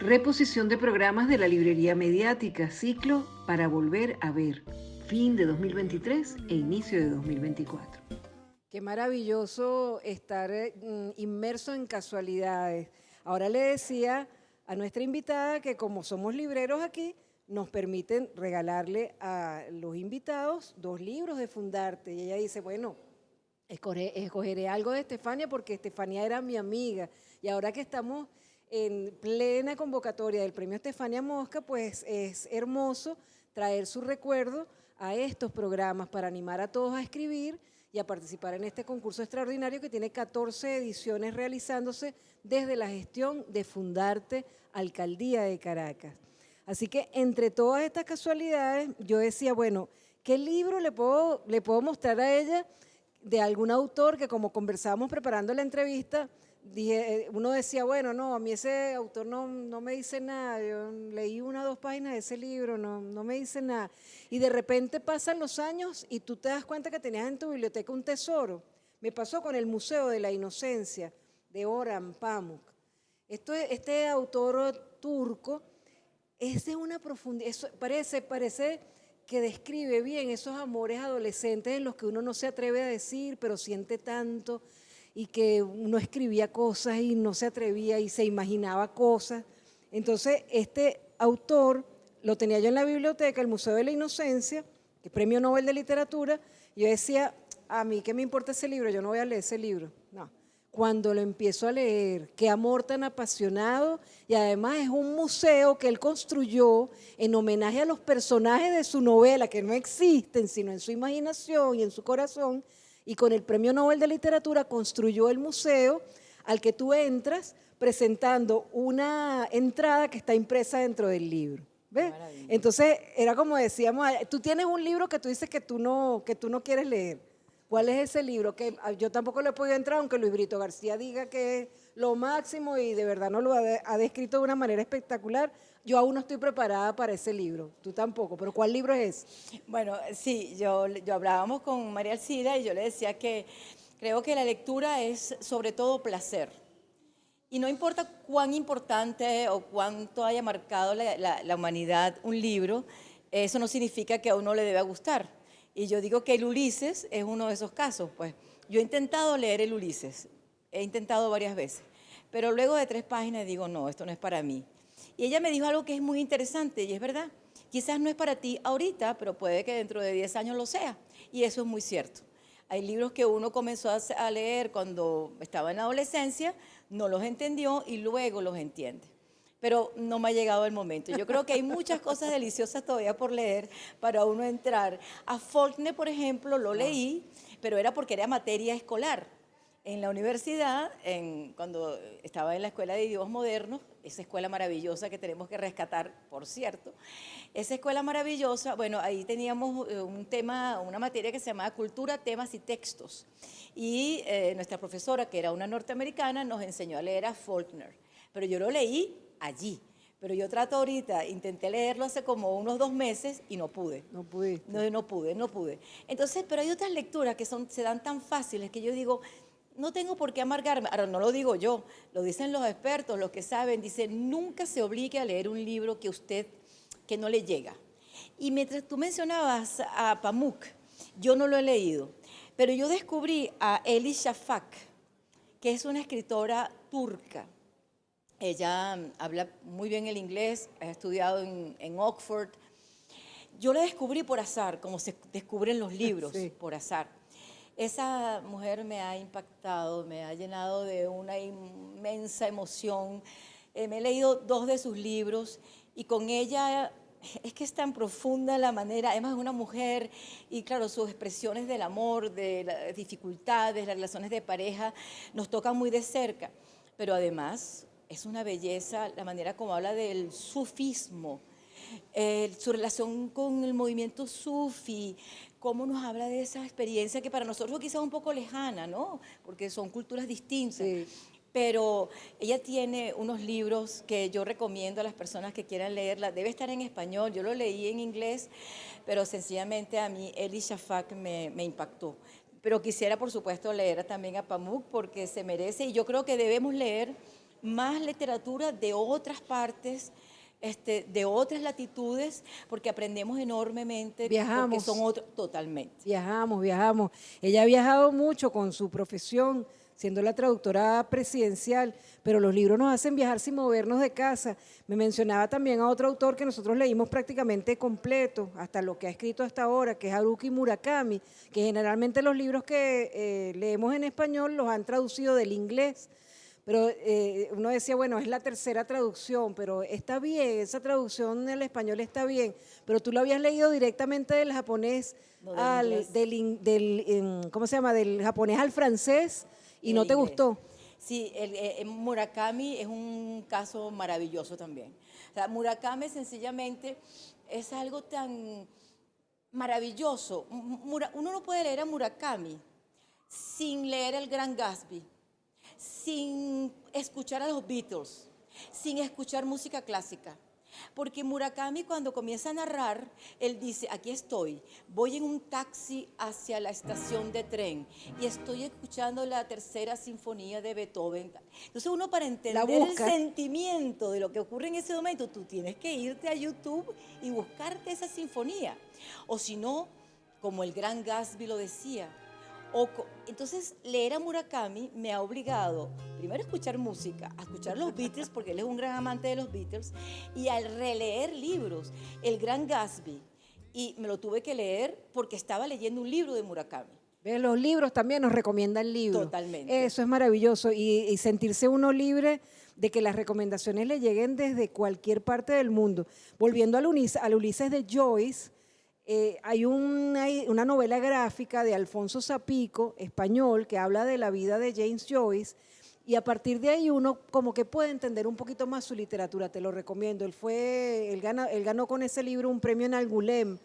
Reposición de programas de la librería mediática, ciclo Para Volver a Ver, fin de 2023 e inicio de 2024. Qué maravilloso estar inmerso en casualidades. Ahora le decía a nuestra invitada que como somos libreros aquí, nos permiten regalarle a los invitados 2 libros de Fundarte. Y ella dice, bueno, escogeré algo de Estefania porque Estefania era mi amiga. Y ahora que estamos en plena convocatoria del premio Estefania Mosca, pues es hermoso traer su recuerdo a estos programas para animar a todos a escribir y a participar en este concurso extraordinario que tiene 14 ediciones realizándose desde la gestión de Fundarte, Alcaldía de Caracas. Así que entre todas estas casualidades, yo decía, bueno, ¿qué libro le puedo mostrar a ella de algún autor que, como conversábamos preparando la entrevista, uno decía, bueno, no, a mí ese autor no me dice nada, yo leí 1 o 2 páginas de ese libro, no me dice nada. Y de repente pasan los años y tú te das cuenta que tenías en tu biblioteca un tesoro. Me pasó con el Museo de la Inocencia de Orhan Pamuk. Este autor turco es de una profundidad, parece que describe bien esos amores adolescentes en los que uno no se atreve a decir, pero siente tanto, y que uno escribía cosas y no se atrevía y se imaginaba cosas. Entonces, este autor lo tenía yo en la biblioteca, el Museo de la Inocencia, que es Premio Nobel de Literatura, y yo decía, a mí qué me importa ese libro, yo no voy a leer ese libro. No. Cuando lo empiezo a leer, qué amor tan apasionado, y además es un museo que él construyó en homenaje a los personajes de su novela, que no existen, sino en su imaginación y en su corazón, y con el Premio Nobel de Literatura construyó el museo al que tú entras presentando una entrada que está impresa dentro del libro. ¿Ves? Entonces, era como decíamos, tú tienes un libro que tú dices que tú no quieres leer. ¿Cuál es ese libro? Que yo tampoco le he podido entrar, aunque Luis Brito García diga que es lo máximo y de verdad no lo ha descrito de una manera espectacular. Yo aún no estoy preparada para ese libro, tú tampoco, pero ¿cuál libro es ese? Bueno, sí, yo hablábamos con María Alcira y yo le decía que creo que la lectura es sobre todo placer. Y no importa cuán importante o cuánto haya marcado la humanidad un libro, eso no significa que a uno le deba gustar. Y yo digo que el Ulises es uno de esos casos. Pues yo he intentado leer el Ulises, he intentado varias veces, pero luego de 3 páginas digo, no, esto no es para mí. Y ella me dijo algo que es muy interesante y es verdad. Quizás no es para ti ahorita, pero puede que dentro de 10 años lo sea. Y eso es muy cierto. Hay libros que uno comenzó a leer cuando estaba en la adolescencia, no los entendió y luego los entiende. Pero no me ha llegado el momento. Yo creo que hay muchas cosas deliciosas todavía por leer para uno entrar. A Faulkner, por ejemplo, lo leí, pero era porque era materia escolar. En la universidad, cuando estaba en la Escuela de Idiomas Modernos, esa escuela maravillosa que tenemos que rescatar, por cierto, esa escuela maravillosa, bueno, ahí teníamos un tema, una materia que se llamaba Cultura, Temas y Textos. Y nuestra profesora, que era una norteamericana, nos enseñó a leer a Faulkner. Pero yo lo leí allí. Pero yo trato ahorita, intenté leerlo hace como unos 2 meses y no pude. No pude. No pude. Entonces, pero hay otras lecturas que se dan tan fáciles que yo digo, no tengo por qué amargarme. Ahora, no lo digo yo, lo dicen los expertos, los que saben. Dicen, nunca se obligue a leer un libro que no le llega. Y mientras tú mencionabas a Pamuk, yo no lo he leído, pero yo descubrí a Elis Shafak, que es una escritora turca. Ella habla muy bien el inglés, ha estudiado en Oxford. Yo la descubrí por azar, como se descubren los libros, sí, por azar. Esa mujer me ha impactado, me ha llenado de una inmensa emoción. Me he leído 2 de sus libros y con ella es que es tan profunda la manera, además es una mujer y claro, sus expresiones del amor, de las dificultades, las relaciones de pareja, nos tocan muy de cerca, pero además es una belleza la manera como habla del sufismo, su relación con el movimiento sufi, cómo nos habla de esa experiencia que para nosotros quizás es un poco lejana, ¿no? Porque son culturas distintas. Sí. Pero ella tiene unos libros que yo recomiendo a las personas que quieran leerla. Debe estar en español, yo lo leí en inglés, pero sencillamente a mí Elis Shafak me impactó. Pero quisiera, por supuesto, leer también a Pamuk porque se merece y yo creo que debemos leer más literatura de otras partes, de otras latitudes, porque aprendemos enormemente, porque Viajamos. son otros, totalmente. Viajamos. Ella ha viajado mucho con su profesión, siendo la traductora presidencial, pero los libros nos hacen viajar sin movernos de casa. Me mencionaba también a otro autor que nosotros leímos prácticamente completo, hasta lo que ha escrito hasta ahora, que es Haruki Murakami, que generalmente los libros que leemos en español los han traducido del inglés. Pero uno decía, bueno, es la tercera traducción, pero está bien, esa traducción del español está bien, pero tú lo habías leído directamente del japonés No, del inglés. ¿Cómo se llama? Del japonés al francés y no te inglés. gustó. Sí, Murakami es un caso maravilloso también. O sea, Murakami sencillamente es algo tan maravilloso. Uno no puede leer a Murakami sin leer El Gran Gatsby, sin escuchar a los Beatles, sin escuchar música clásica. Porque Murakami cuando comienza a narrar, él dice, aquí estoy, voy en un taxi hacia la estación de tren y estoy escuchando la tercera sinfonía de Beethoven. Entonces uno para entender el sentimiento de lo que ocurre en ese momento, tú tienes que irte a YouTube y buscarte esa sinfonía. O si no, como el Gran Gatsby lo decía, entonces, leer a Murakami me ha obligado, primero a escuchar música, a escuchar los Beatles, porque él es un gran amante de los Beatles, y al releer libros, El Gran Gatsby, y me lo tuve que leer porque estaba leyendo un libro de Murakami. ¿Ves? Los libros también nos recomiendan libros. Totalmente. Eso es maravilloso y sentirse uno libre de que las recomendaciones le lleguen desde cualquier parte del mundo. Volviendo al Ulises de Joyce, hay una novela gráfica de Alfonso Zapico, español, que habla de la vida de James Joyce, y a partir de ahí uno como que puede entender un poquito más su literatura, te lo recomiendo. Él ganó con ese libro un premio en Angulem,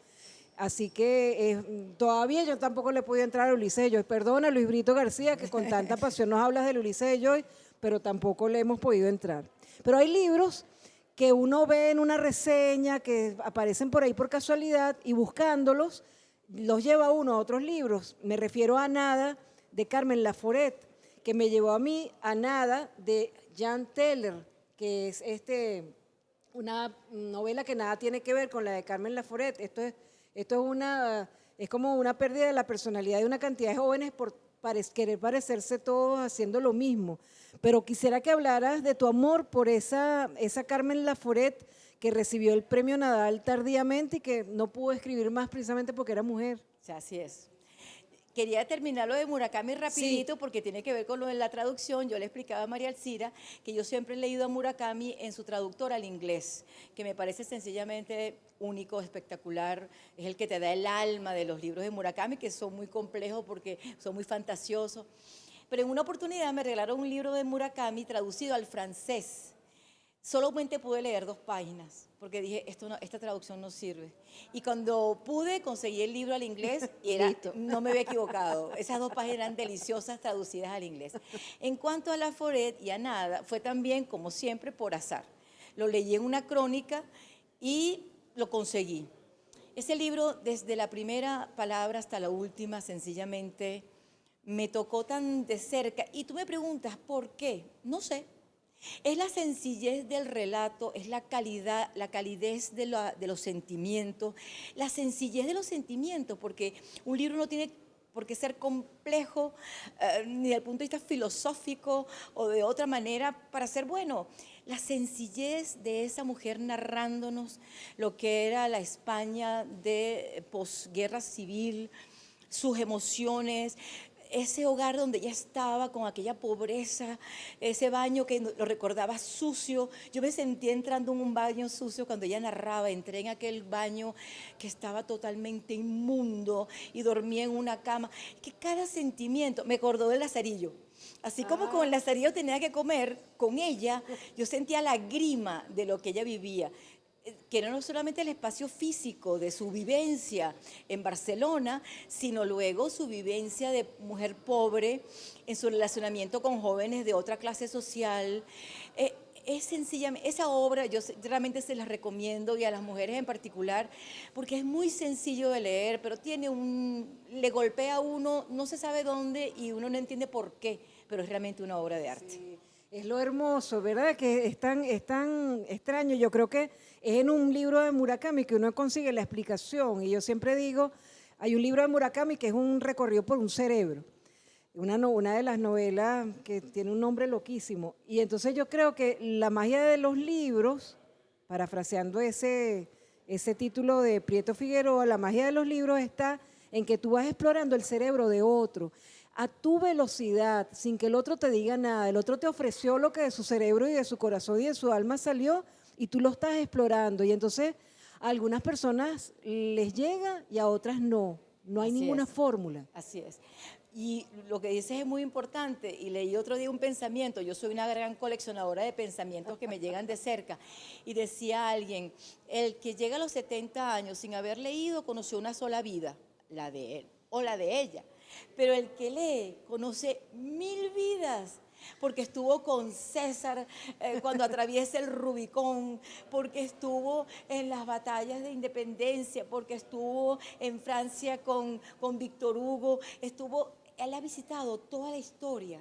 así que todavía yo tampoco le he podido entrar a Ulises de Joyce. Perdona, Luis Brito García, que con tanta pasión nos hablas del Ulises de Joyce, pero tampoco le hemos podido entrar. Pero hay libros que uno ve en una reseña, que aparecen por ahí por casualidad y buscándolos, los lleva uno a otros libros. Me refiero a Nada, de Carmen Laforet, que me llevó a mí a Nada, de Jan Teller, que es una novela que nada tiene que ver con la de Carmen Laforet. Esto es como una pérdida de la personalidad de una cantidad de jóvenes por querer parecerse todos haciendo lo mismo. Pero quisiera que hablaras de tu amor por esa Carmen Laforet que recibió el premio Nadal tardíamente y que no pudo escribir más precisamente porque era mujer. O sea, así es. Quería terminar lo de Murakami rapidito porque tiene que ver con lo de la traducción. Yo le explicaba a María Alcira que yo siempre he leído a Murakami en su traductor al inglés, que me parece sencillamente único, espectacular. Es el que te da el alma de los libros de Murakami, que son muy complejos porque son muy fantasiosos. Pero en una oportunidad me regalaron un libro de Murakami traducido al francés. Solamente pude leer 2 páginas, porque dije, esta traducción no sirve. Y cuando pude, conseguí el libro al inglés y no me había equivocado. Esas 2 páginas eran deliciosas traducidas al inglés. En cuanto a Laforet y a Nada, fue también, como siempre, por azar. Lo leí en una crónica y lo conseguí. Ese libro, desde la primera palabra hasta la última, sencillamente me tocó tan de cerca. Y tú me preguntas, ¿por qué? No sé. Es la sencillez del relato, es la calidez de los sentimientos, la sencillez de los sentimientos, porque un libro no tiene por qué ser complejo, ni desde el punto de vista filosófico o de otra manera para ser bueno. La sencillez de esa mujer narrándonos lo que era la España de posguerra civil, sus emociones, ese hogar donde ella estaba con aquella pobreza, ese baño que lo recordaba sucio. Yo me sentí entrando en un baño sucio cuando ella narraba, entré en aquel baño que estaba totalmente inmundo y dormí en una cama. Que cada sentimiento, me acordó del Lazarillo. Así como con el Lazarillo tenía que comer, con ella yo sentía la grima de lo que ella vivía, que no solamente el espacio físico de su vivencia en Barcelona, sino luego su vivencia de mujer pobre en su relacionamiento con jóvenes de otra clase social. Es sencillamente, esa obra yo realmente se la recomiendo y a las mujeres en particular, porque es muy sencillo de leer, pero le golpea a uno, no se sabe dónde y uno no entiende por qué, pero es realmente una obra de arte. Sí. Es lo hermoso, ¿verdad? Que es tan extraño. Yo creo que es en un libro de Murakami que uno consigue la explicación. Y yo siempre digo, hay un libro de Murakami que es un recorrido por un cerebro. Una de las novelas que tiene un nombre loquísimo. Y entonces yo creo que la magia de los libros, parafraseando ese título de Prieto Figueroa, la magia de los libros está en que tú vas explorando el cerebro de otro a tu velocidad, sin que el otro te diga nada. El otro te ofreció lo que de su cerebro y de su corazón y de su alma salió y tú lo estás explorando. Y entonces a algunas personas les llega y a otras no. No hay ninguna fórmula. Así es. Y lo que dices es muy importante. Y leí otro día un pensamiento. Yo soy una gran coleccionadora de pensamientos que me llegan de cerca. Y decía alguien, el que llega a los 70 años sin haber leído conoció una sola vida, la de él o la de ella. Pero el que lee conoce 1000 vidas, porque estuvo con César cuando atraviesa el Rubicón, porque estuvo en las batallas de independencia, porque estuvo en Francia con Víctor Hugo, él ha visitado toda la historia.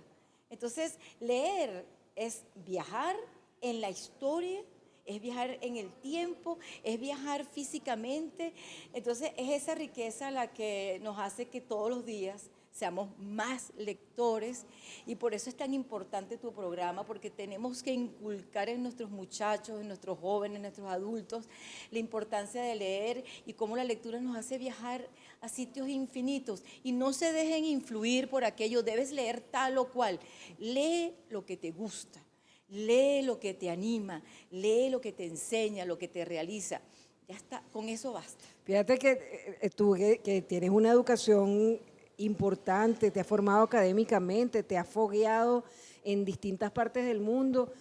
Entonces, leer es viajar en la historia, es viajar en el tiempo, es viajar físicamente. Entonces es esa riqueza la que nos hace que todos los días seamos más lectores, y por eso es tan importante tu programa, porque tenemos que inculcar en nuestros muchachos, en nuestros jóvenes, en nuestros adultos, la importancia de leer y cómo la lectura nos hace viajar a sitios infinitos. Y no se dejen influir por aquello, debes leer tal o cual. Lee lo que te gusta. Lee lo que te anima, lee lo que te enseña, lo que te realiza. Ya está, con eso basta. Fíjate que tú que tienes una educación importante, te has formado académicamente, te has fogueado en distintas partes del mundo,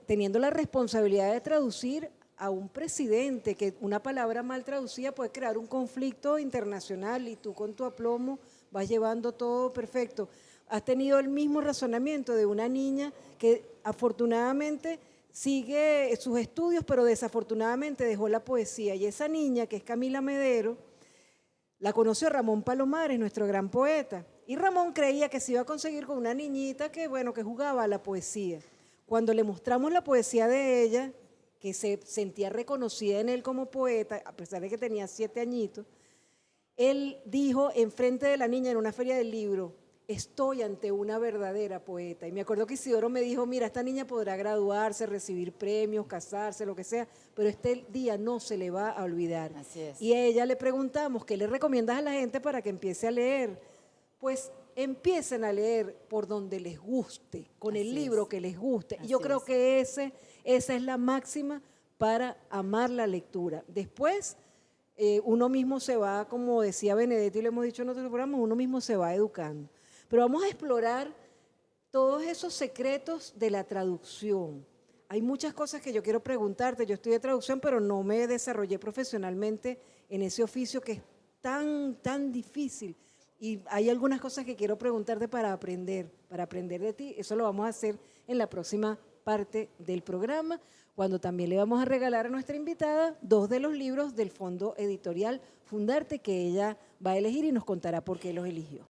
teniendo la responsabilidad de traducir a un presidente, que una palabra mal traducida puede crear un conflicto internacional y tú con tu aplomo vas llevando todo perfecto. Has tenido el mismo razonamiento de una niña que afortunadamente sigue sus estudios, pero desafortunadamente dejó la poesía. Y esa niña, que es Camila Medero, la conoció Ramón Palomares, nuestro gran poeta. Y Ramón creía que se iba a conseguir con una niñita que jugaba a la poesía. Cuando le mostramos la poesía de ella, que se sentía reconocida en él como poeta, a pesar de que tenía 7 añitos, él dijo enfrente de la niña en una feria del libro: estoy ante una verdadera poeta. Y me acuerdo que Isidoro me dijo, mira, esta niña podrá graduarse, recibir premios, casarse, lo que sea, pero este día no se le va a olvidar. Así es. Y a ella le preguntamos, ¿qué le recomiendas a la gente para que empiece a leer? Pues empiecen a leer por donde les guste, con el libro que les guste. Y yo creo que esa es la máxima para amar la lectura. Después, uno mismo se va, como decía Benedetti y le hemos dicho en otros programas, uno mismo se va educando. Pero vamos a explorar todos esos secretos de la traducción. Hay muchas cosas que yo quiero preguntarte. Yo estudié traducción, pero no me desarrollé profesionalmente en ese oficio que es tan difícil. Y hay algunas cosas que quiero preguntarte para aprender de ti. Eso lo vamos a hacer en la próxima parte del programa, cuando también le vamos a regalar a nuestra invitada 2 de los libros del Fondo Editorial Fundarte, que ella va a elegir y nos contará por qué los eligió.